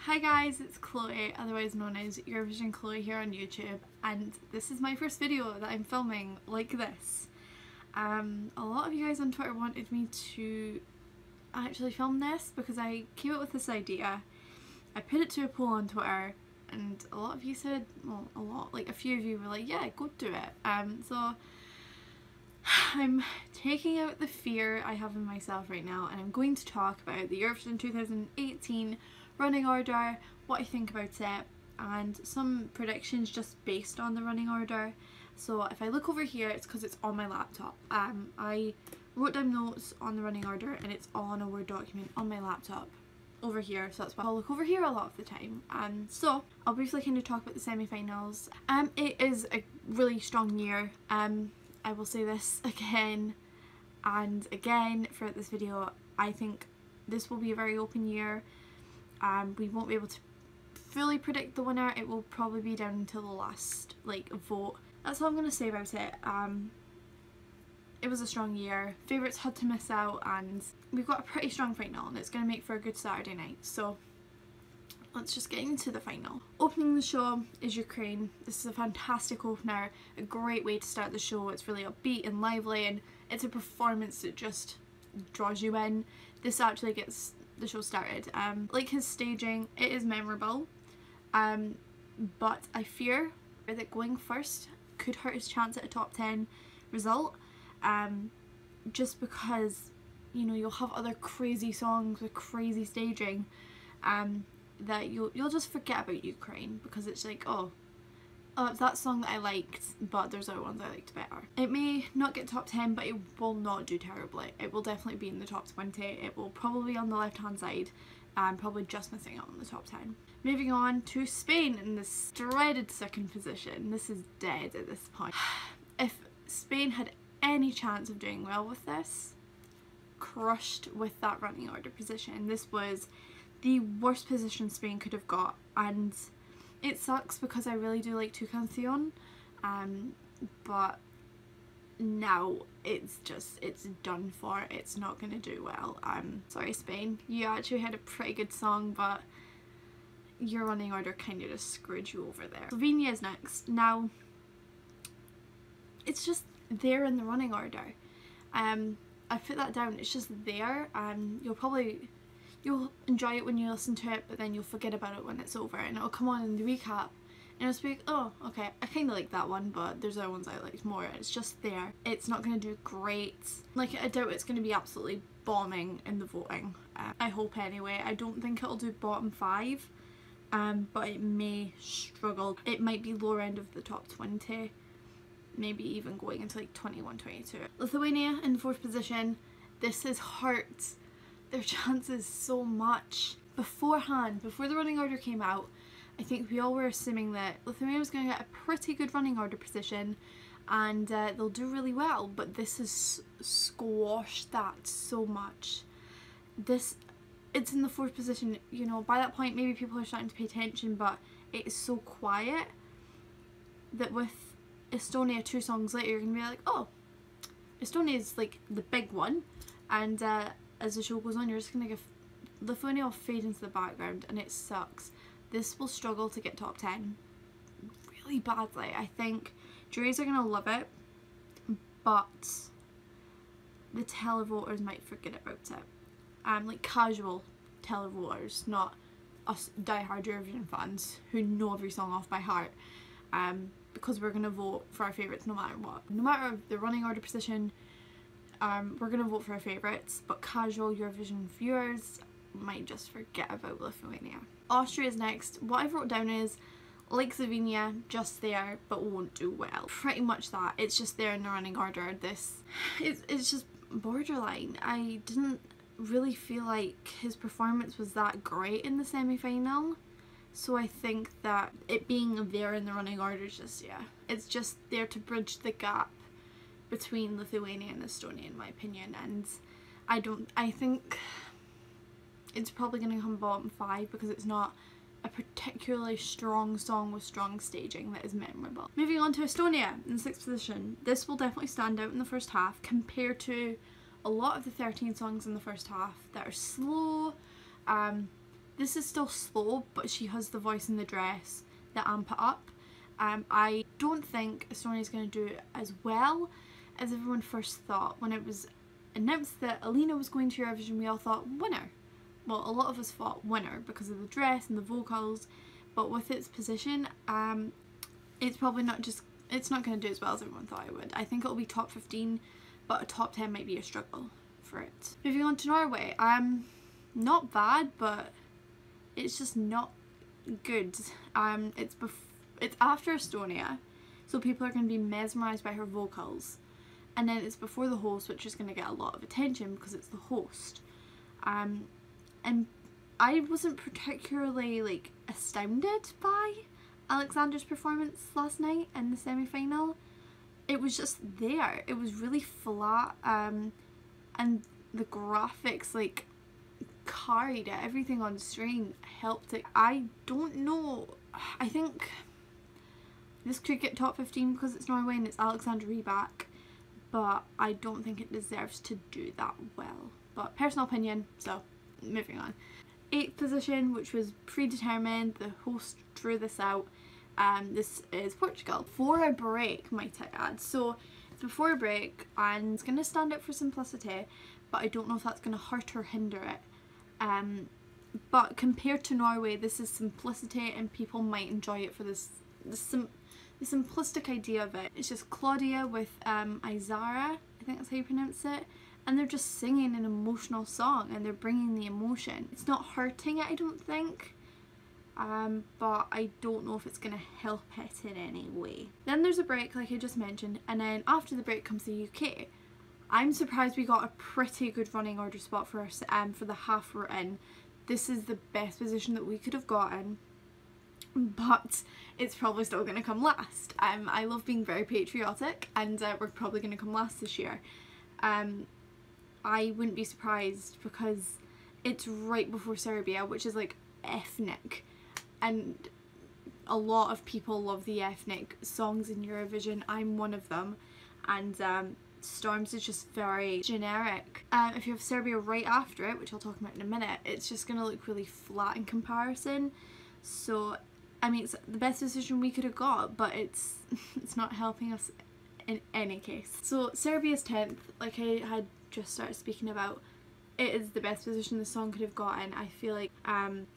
Hi guys, it's Chloe, otherwise known as Eurovision Chloe here on YouTube, and this is my first video that I'm filming like this. A lot of you guys on Twitter wanted me to actually film this because I came up with this idea. I put it to a poll on Twitter and a lot of you said, well, a few of you were like, yeah, go do it. So I'm taking out the fear I have in myself right now and I'm going to talk about the Eurovision 2018 running order, what I think about it, and some predictions just based on the running order. So if I look over here, it's because it's on my laptop. I wrote down notes on the running order and it's all on a Word document on my laptop over here, so that's why I'll look over here a lot of the time. So I'll briefly kind of talk about the semi-finals. It is a really strong year. I will say this again and again throughout this video. I think this will be a very open year. We won't be able to fully predict the winner. It will probably be down until the last vote. That's all I'm going to say about it. It was a strong year. Favourites had to miss out and we've got a pretty strong final and it's going to make for a good Saturday night. So let's just get into the final. Opening the show is Ukraine. This is a fantastic opener, a great way to start the show. It's really upbeat and lively and it's a performance that just draws you in. This actually gets the show started. Like his staging, it is memorable, but I fear that going first could hurt his chance at a top 10 result, just because, you know, you'll have other crazy songs with crazy staging that you'll just forget about Ukraine because it's like, oh, it's that song that I liked, but there's other ones I liked better. It may not get top 10, but it will not do terribly. It will definitely be in the top 20. It will probably be on the left hand side, probably just missing out on the top 10. Moving on to Spain in this dreaded second position. This is dead at this point. If Spain had any chance of doing well with this, crushed with that running order position. This was the worst position Spain could have got, and it sucks because I really do like Tu Canción, but now it's done for. It's not going to do well. Sorry Spain, you actually had a pretty good song, but your running order kind of just screwed you over there. Slovenia is next. Now, it's just there in the running order. I put that down, it's just there. You'll enjoy it when you listen to it, but then you'll forget about it when it's over and it'll come on in the recap and it'll be like, oh, okay, I kind of like that one, but there's other ones I liked more. It's just there. It's not going to do great. Like, I doubt it's going to be absolutely bombing in the voting. I hope anyway. I don't think it'll do bottom 5, but it may struggle. It might be lower end of the top 20, maybe even going into like 21, 22. Lithuania in the 4th position. This has hurt their chances so much. Beforehand, before the running order came out, I think we all were assuming that Lithuania was going to get a pretty good running order position and they'll do really well, but this has squashed that so much. It's in the 4th position, you know, by that point maybe people are starting to pay attention, but it is so quiet that with Estonia 2 songs later you're going to be like, oh, Estonia is like the big one, and as the show goes on you're just going to give Lithuania will fade into the background and it sucks. This will struggle to get top 10 really badly. I think juries are going to love it, but the televoters might forget about it. Like casual televoters, not us diehard Eurovision fans who know every song off by heart, because we're going to vote for our favourites no matter what. No matter the running order position, we're going to vote for our favourites, but casual Eurovision viewers might just forget about Lithuania. Austria is next. What I've wrote down is, like Slovenia, just there but won't do well. Pretty much that. It's just there in the running order. It's just borderline. I didn't really feel like his performance was that great in the semi-final, so I think that it being there in the running order is just, yeah, it's just there to bridge the gap between Lithuania and Estonia in my opinion, and I think it's probably going to come bottom 5 because it's not a particularly strong song with strong staging that is memorable. Moving on to Estonia in the 6th position. This will definitely stand out in the first half compared to a lot of the 13 songs in the first half that are slow, this is still slow, but she has the voice and the dress that amp it up. I don't think Estonia's going to do it as well as everyone first thought. When it was announced that Alina was going to Eurovision, we all thought winner. Well, a lot of us thought winner because of the dress and the vocals, but with its position, it's probably it's not going to do as well as everyone thought it would. I think it'll be top 15, but a top 10 might be a struggle for it. Moving on to Norway, not bad, but it's just not good. It's after Estonia, so people are going to be mesmerised by her vocals, and then it's before the host, which is going to get a lot of attention because it's the host. And I wasn't particularly like astounded by Alexander's performance last night in the semi-final. It was just there. It was really flat, and the graphics like carried it. Everything on screen helped it. I don't know. I think this could get top 15 because it's Norway and it's Alexander Rybak, but I don't think it deserves to do that well. But personal opinion, so moving on. 8th position, which was predetermined, the host drew this out. This is Portugal. For a break, might I add. So it's before a break and it's going to stand out for simplicity, but I don't know if that's going to hurt or hinder it. But compared to Norway, this is simplicity and people might enjoy it for the simplistic idea of it. It's just Claudia with Izara, I think that's how you pronounce it, and they're just singing an emotional song and they're bringing the emotion. It's not hurting it, I don't think, but I don't know if it's going to help it in any way. Then there's a break, like I just mentioned, and then after the break comes the UK. I'm surprised we got a pretty good running order spot for us for the half we're in. This is the best position that we could have gotten, but it's probably still going to come last. I love being very patriotic, and we're probably going to come last this year. I wouldn't be surprised because it's right before Serbia, which is like ethnic, and a lot of people love the ethnic songs in Eurovision. I'm one of them, and Storms is just very generic. If you have Serbia right after it, which I'll talk about in a minute, it's just going to look really flat in comparison. So I mean, it's the best decision we could have got, but it's not helping us in any case. So Serbia's 10th, like I had just started speaking about, it is the best position the song could have gotten. I feel like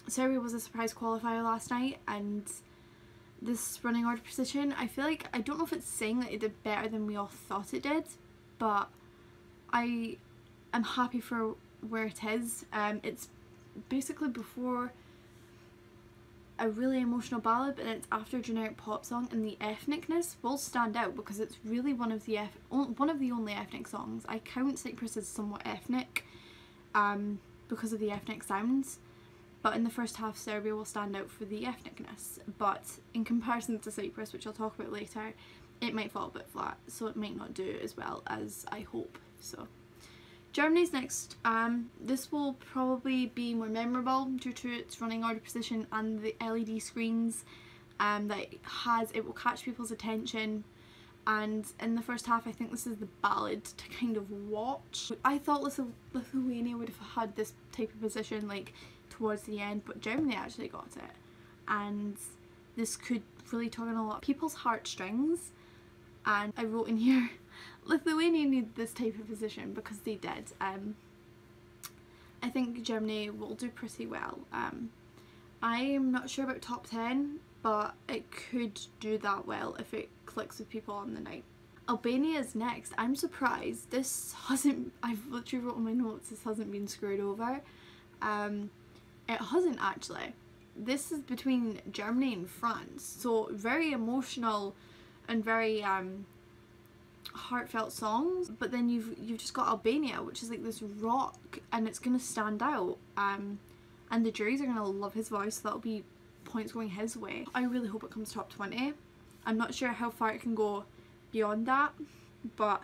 Serbia was a surprise qualifier last night, and this running order position, I feel like, I don't know if it's saying that it did better than we all thought it did, but I am happy for where it is. It's basically before a really emotional ballad, but it's after a generic pop song, and the ethnicness will stand out because it's really one of the only ethnic songs. I count Cyprus as somewhat ethnic because of the ethnic sounds, but in the first half Serbia will stand out for the ethnicness, but in comparison to Cyprus, which I'll talk about later, it might fall a bit flat, so it might not do as well as I hope. So Germany's next. This will probably be more memorable due to its running order position and the LED screens that it will catch people's attention, and in the first half I think this is the ballad to kind of watch. I thought Lithuania would have had this type of position like towards the end, but Germany actually got it, and this could really tug on a lot of people's heartstrings. And I wrote in here, Lithuania need this type of position because they did. I think Germany will do pretty well. I'm not sure about top 10, but it could do that well if it clicks with people on the night. Albania is next. I'm surprised this hasn't, I've literally wrote in my notes, this hasn't been screwed over. It hasn't actually. This is between Germany and France, so very emotional and very heartfelt songs, but then you've just got Albania, which is like this rock, and it's gonna stand out, and the juries are gonna love his voice, so that'll be points going his way. I really hope it comes top 20. I'm not sure how far it can go beyond that, but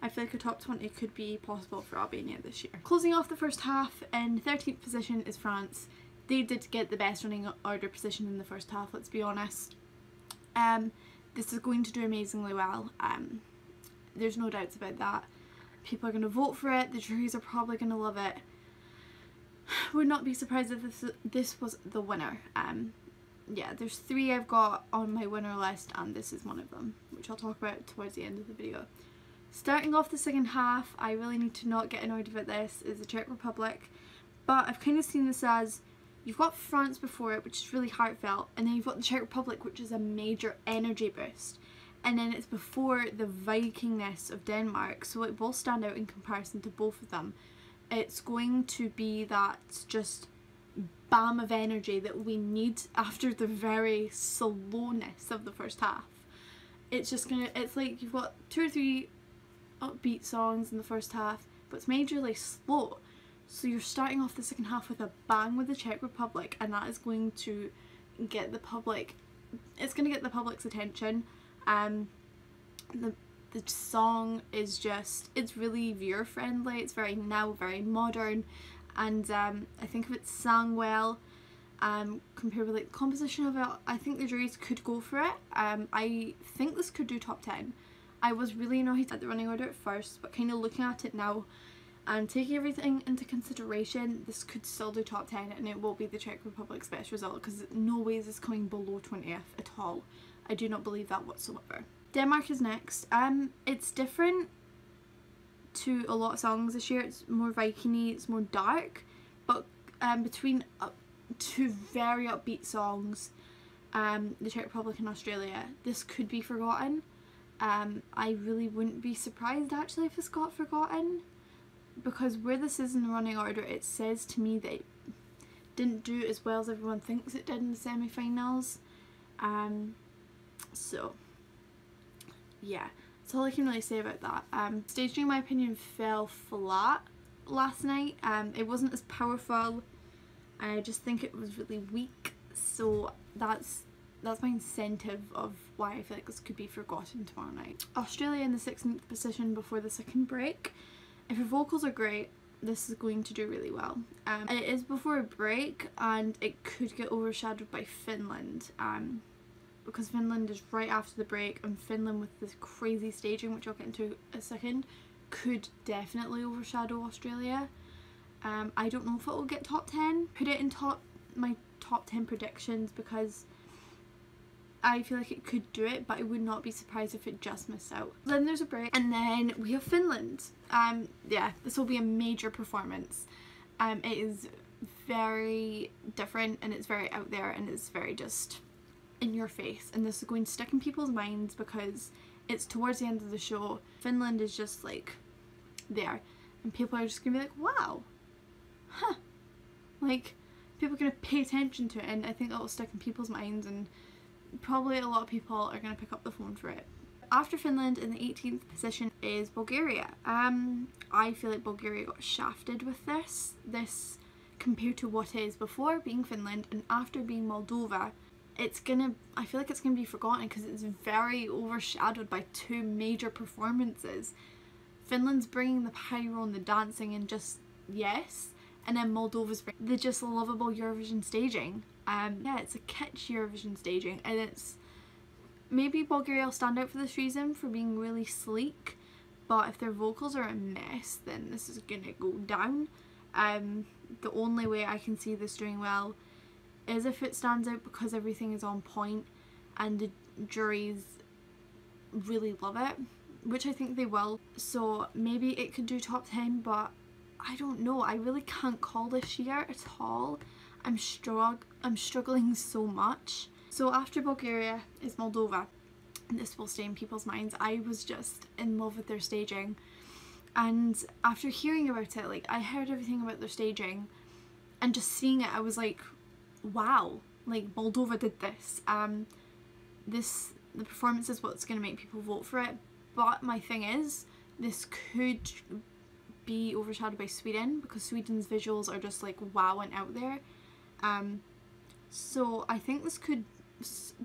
I feel like a top 20 could be possible for Albania this year. Closing off the first half, in 13th position is France. They did get the best running order position in the first half, let's be honest. This is going to do amazingly well. There's no doubts about that. People are going to vote for it, the juries are probably going to love it. would not be surprised if this was the winner. Yeah, there's 3 I've got on my winner list, and this is one of them, which I'll talk about towards the end of the video. Starting off the second half, I really need to not get annoyed about this, is the Czech Republic, but I've kind of seen this as, you've got France before it, which is really heartfelt, and then you've got the Czech Republic, which is a major energy boost, and then it's before the Vikingness of Denmark, so it will stand out in comparison to both of them. It's going to be that just bam of energy that we need after the very slowness of the first half. It's just gonna, it's like you've got 2 or 3 upbeat songs in the first half, but it's majorly slow. So you're starting off the second half with a bang with the Czech Republic, and that is going to get the public, it's going to get the public's attention. The song is just, it's really viewer friendly, it's very modern, and I think if it's sung well, compared with like the composition of it, I think the juries could go for it. I think this could do top 10. I was really annoyed at the running order at first, but kind of looking at it now and taking everything into consideration, this could still do top 10, and it will be the Czech Republic's best result, because no way is this coming below 20th at all. I do not believe that whatsoever. Denmark is next. It's different to a lot of songs this year. It's more Viking-y, it's more dark, but between 2 very upbeat songs, the Czech Republic and Australia, this could be forgotten. I really wouldn't be surprised actually if this got forgotten, because where this is in the running order, it says to me that it didn't do as well as everyone thinks it did in the semi-finals. So yeah, that's all I can really say about that. Staging, in my opinion, fell flat last night. It wasn't as powerful. I just think it was really weak, so that's my incentive of why I feel like this could be forgotten tomorrow night. Australia in the 16th position before the second break. If your vocals are great, this is going to do really well. It is before a break, and it could get overshadowed by Finland, because Finland is right after the break, and Finland with this crazy staging, which I'll get into in a second, could definitely overshadow Australia. I don't know if it will get top 10. Put it in my top 10 predictions, because I feel like it could do it, but I would not be surprised if it just missed out. Then there's a break, and then we have Finland. Yeah, this will be a major performance. It is very different, and it's very out there, and it's very just in your face, and this is going to stick in people's minds because it's towards the end of the show. Finland is just like there, and people are just gonna be like, wow, huh, like people are gonna pay attention to it, and I think that will stick in people's minds, and probably a lot of people are gonna pick up the phone for it. After Finland, in the 18th position is Bulgaria. I feel like Bulgaria got shafted with this compared to what is before being Finland and after being Moldova. I feel like it's gonna be forgotten because it's very overshadowed by 2 major performances. Finland's bringing the pyro and the dancing and just yes, and then Moldova's bringing the just lovable Eurovision staging. Yeah, it's a kitsch Eurovision staging, and it's maybe Bulgaria will stand out for this reason, for being really sleek, but if their vocals are a mess, then this is gonna go down. The only way I can see this doing well is if it stands out because everything is on point and the juries really love it, which I think they will. So maybe it could do top 10, but I don't know. I really can't call this year at all. I'm struggling so much. So after Bulgaria is Moldova, and this will stay in people's minds. I was just in love with their staging, and after hearing about it, like I heard everything about their staging, and just seeing it, I was like, wow, like Moldova did this. The performance is what's going to make people vote for it, but my thing is, this could be overshadowed by Sweden, because Sweden's visuals are just like wow and out there. So I think this could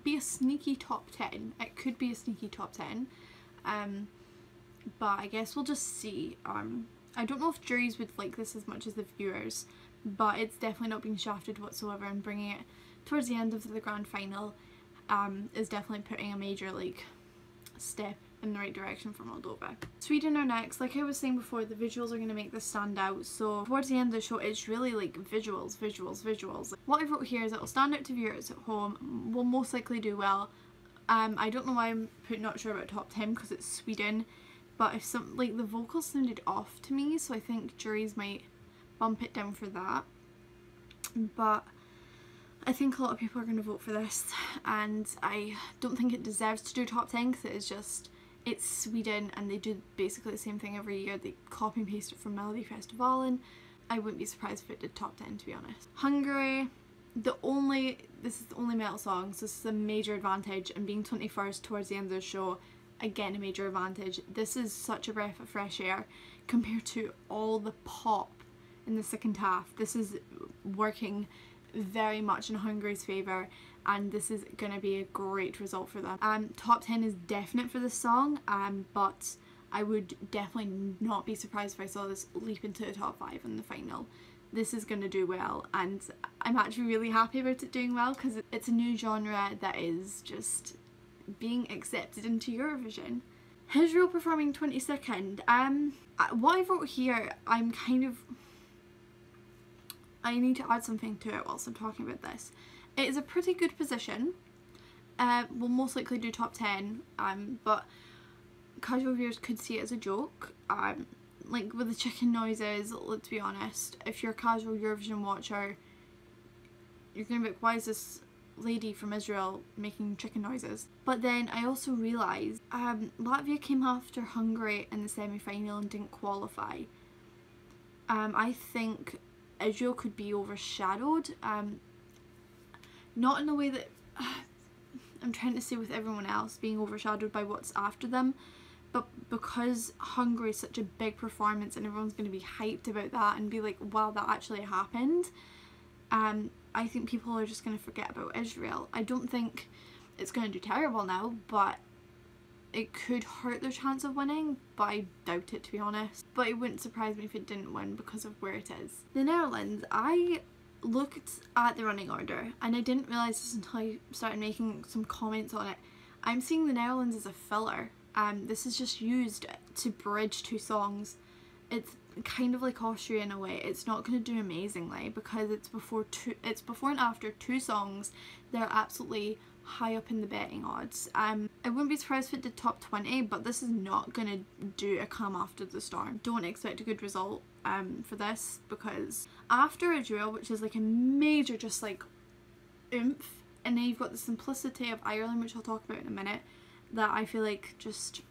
be a sneaky top 10. It could be a sneaky top 10, but I guess we'll just see. I don't know if juries would like this as much as the viewers, but it's definitely not being shafted whatsoever, and bringing it towards the end of the grand final is definitely putting a major like step in the right direction for Moldova. Sweden are next. Like I was saying before, the visuals are going to make this stand out, so towards the end of the show it's really like visuals, visuals, visuals. What I wrote here is it'll stand out to viewers at home, will most likely do well. I don't know why I'm not sure about top 10 because it's Sweden, but if some, like the vocals sounded off to me, so I think juries might bump it down for that. But I think a lot of people are going to vote for this, and I don't think it deserves to do top 10 because it is just, it's Sweden and they do basically the same thing every year. They copy and paste it from Melodifestivalen. I wouldn't be surprised if it did top 10, to be honest. Hungary, this is the only metal song, so this is a major advantage, and being 21st towards the end of the show, again a major advantage. This is such a breath of fresh air compared to all the pop in the second half. This is working very much in Hungary's favour, and this is going to be a great result for them. Top 10 is definite for this song, but I would definitely not be surprised if I saw this leap into the top 5 in the final. This is going to do well, and I'm actually really happy about it doing well because it's a new genre that is just being accepted into Eurovision. Israel performing 22nd. What I wrote here, I need to add something to it whilst I'm talking about this. It is a pretty good position. We'll most likely do top 10, but casual viewers could see it as a joke. Like with the chicken noises, let's be honest, if you're a casual Eurovision watcher, you're gonna be like, why is this lady from Israel making chicken noises? But then I also realised Latvia came after Hungary in the semi-final and didn't qualify. I think Israel could be overshadowed, not in a way that I'm trying to say with everyone else being overshadowed by what's after them, but because Hungary is such a big performance and everyone's going to be hyped about that and be like, wow, that actually happened, I think people are just going to forget about Israel. I don't think it's going to do terrible now, but it could hurt their chance of winning, but I doubt it, to be honest. But it wouldn't surprise me if it didn't win because of where it is. The Netherlands, I looked at the running order and I didn't realise this until I started making some comments on it. I'm seeing the Netherlands as a filler. This is just used to bridge two songs. It's kind of like Austria in a way. It's not going to do amazingly because it's before and after two songs. They're absolutely high up in the betting odds. I wouldn't be surprised if it did top 20, but this is not going to do a calm after the storm. Don't expect a good result for this, because after Israel, which is like a major just like oomph, and then you've got the simplicity of Ireland, which I'll talk about in a minute, that I feel like just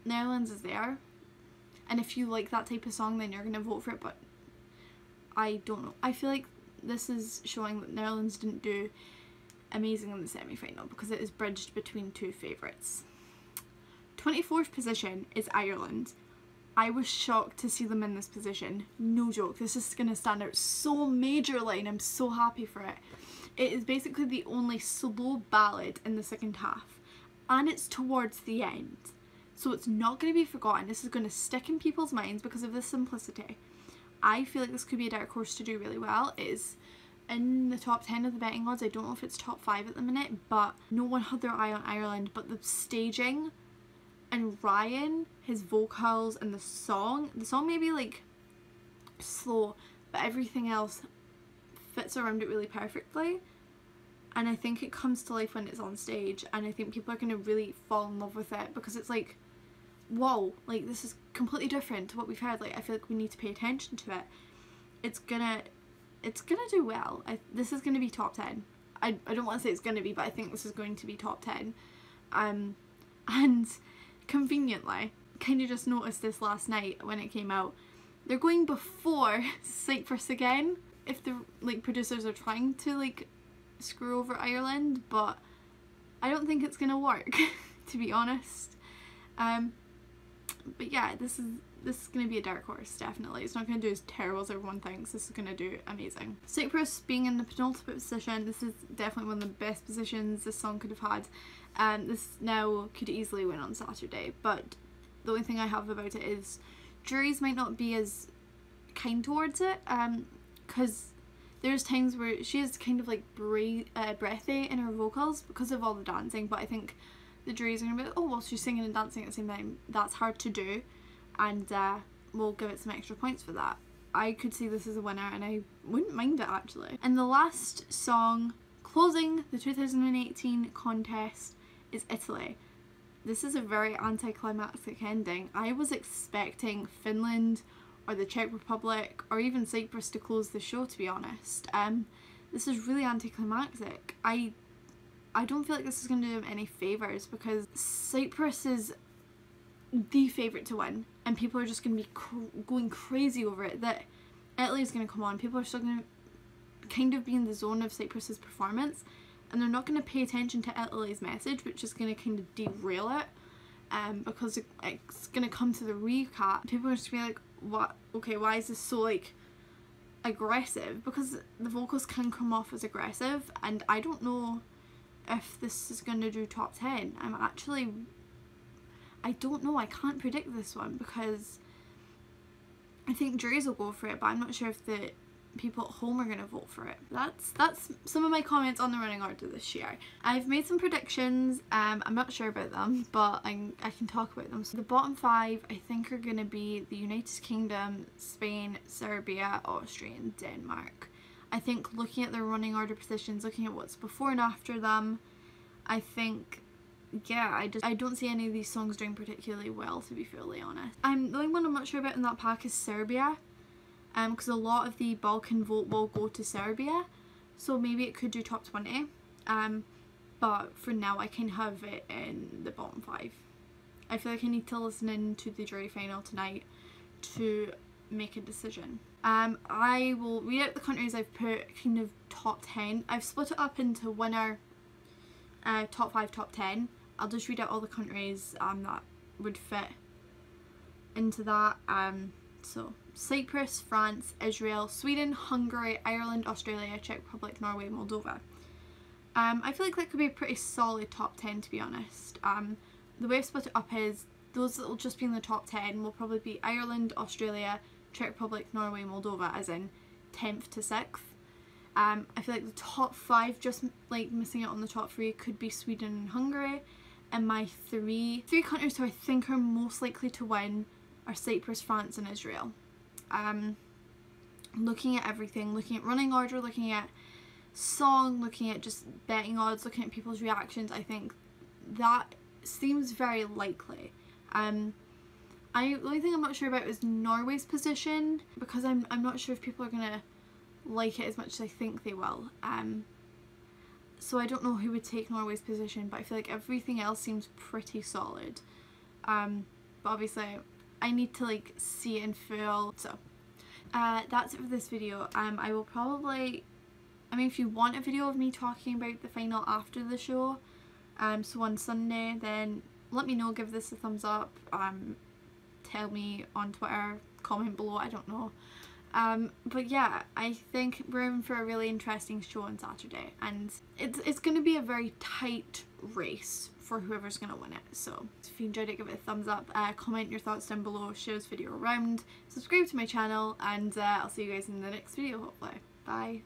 Netherlands is there, and if you like that type of song then you're going to vote for it, but I don't know. I feel like this is showing that Netherlands didn't do amazing in the semi-final because it is bridged between two favourites. 24th position is Ireland. I was shocked to see them in this position. No joke, this is going to stand out so majorly and I'm so happy for it. It is basically the only slow ballad in the second half, and it's towards the end, so it's not going to be forgotten. This is going to stick in people's minds because of the simplicity. I feel like this could be a dark horse to do really well. It is in the top 10 of the betting odds. I don't know if it's top 5 at the minute, but no one had their eye on Ireland. But the staging and Ryan, his vocals, and the song may be like slow, but everything else fits around it really perfectly, and I think it comes to life when it's on stage, and I think people are going to really fall in love with it because it's like, whoa, like this is completely different to what we've heard. Like I feel like we need to pay attention to it. It's gonna do well. This is gonna be top 10. I don't want to say it's gonna be, but I think this is going to be top 10. And conveniently, kind of just noticed this last night when it came out. They're going before Cyprus again. If the like producers are trying to like screw over Ireland, but I don't think it's gonna work to be honest. But yeah, this is gonna be a dark horse, definitely. It's not gonna do as terrible as everyone thinks. This is gonna do amazing. Cyprus being in the penultimate position, this is definitely one of the best positions this song could have had. This now could easily win on Saturday, but the only thing I have about it is juries might not be as kind towards it, because there's times where she is kind of like breathy in her vocals because of all the dancing, but I think the juries are going to be like, oh well, she's singing and dancing at the same time, that's hard to do, and we'll give it some extra points for that. I could see this as a winner and I wouldn't mind it actually. And the last song closing the 2018 contest is Italy. This is a very anticlimactic ending. I was expecting Finland or the Czech Republic or even Cyprus to close the show, to be honest. This is really anticlimactic. I don't feel like this is going to do them any favours because Cyprus is the favourite to win and people are just going to be going crazy over it, that Italy is going to come on. People are still going to kind of be in the zone of Cyprus's performance and they're not going to pay attention to Italy's message, which is going to kind of derail it, because it's going to come to the recap. People are just going to be like, what? Okay, why is this so like aggressive? Because the vocals can come off as aggressive and I don't know if this is going to do top 10. I don't know, I can't predict this one because I think juries will go for it, but I'm not sure if the people at home are going to vote for it. That's some of my comments on the running order this year. I've made some predictions, I'm not sure about them, but I can talk about them. So the bottom 5 I think are going to be the United Kingdom, Spain, Serbia, Austria and Denmark. I think looking at their running order positions, looking at what's before and after them, I think, yeah, I don't see any of these songs doing particularly well, to be fairly honest. The only one I'm not sure about in that pack is Serbia, because a lot of the Balkan vote will go to Serbia, so maybe it could do top 20, but for now I can have it in the bottom 5. I feel like I need to listen in to the jury final tonight to make a decision. I will read out the countries I've put kind of top 10. I've split it up into winner, top 5, top 10. I'll just read out all the countries that would fit into that. So Cyprus, France, Israel, Sweden, Hungary, Ireland, Australia, Czech Republic, Norway, Moldova. I feel like that could be a pretty solid top 10, to be honest. The way I've split it up is those that will just be in the top 10 will probably be Ireland, Australia, Czech Republic, Norway, Moldova, as in 10th to 6th. I feel like the top 5, just like missing out on the top 3, could be Sweden and Hungary. And my three countries who I think are most likely to win are Cyprus, France and Israel. Looking at everything, looking at running order, looking at song, looking at just betting odds, looking at people's reactions, I think that seems very likely. The only thing I'm not sure about is Norway's position, because I'm not sure if people are going to like it as much as I think they will. So I don't know who would take Norway's position, but I feel like everything else seems pretty solid. But obviously I need to like see it in full. So that's it for this video. I will probably, I mean, if you want a video of me talking about the final after the show, so on Sunday, then let me know, give this a thumbs up, tell me on Twitter, comment below, I don't know. But yeah, I think we're in for a really interesting show on Saturday, and it's going to be a very tight race for whoever's going to win it. So if you enjoyed it, give it a thumbs up, comment your thoughts down below, share this video around, subscribe to my channel, and I'll see you guys in the next video hopefully. Bye.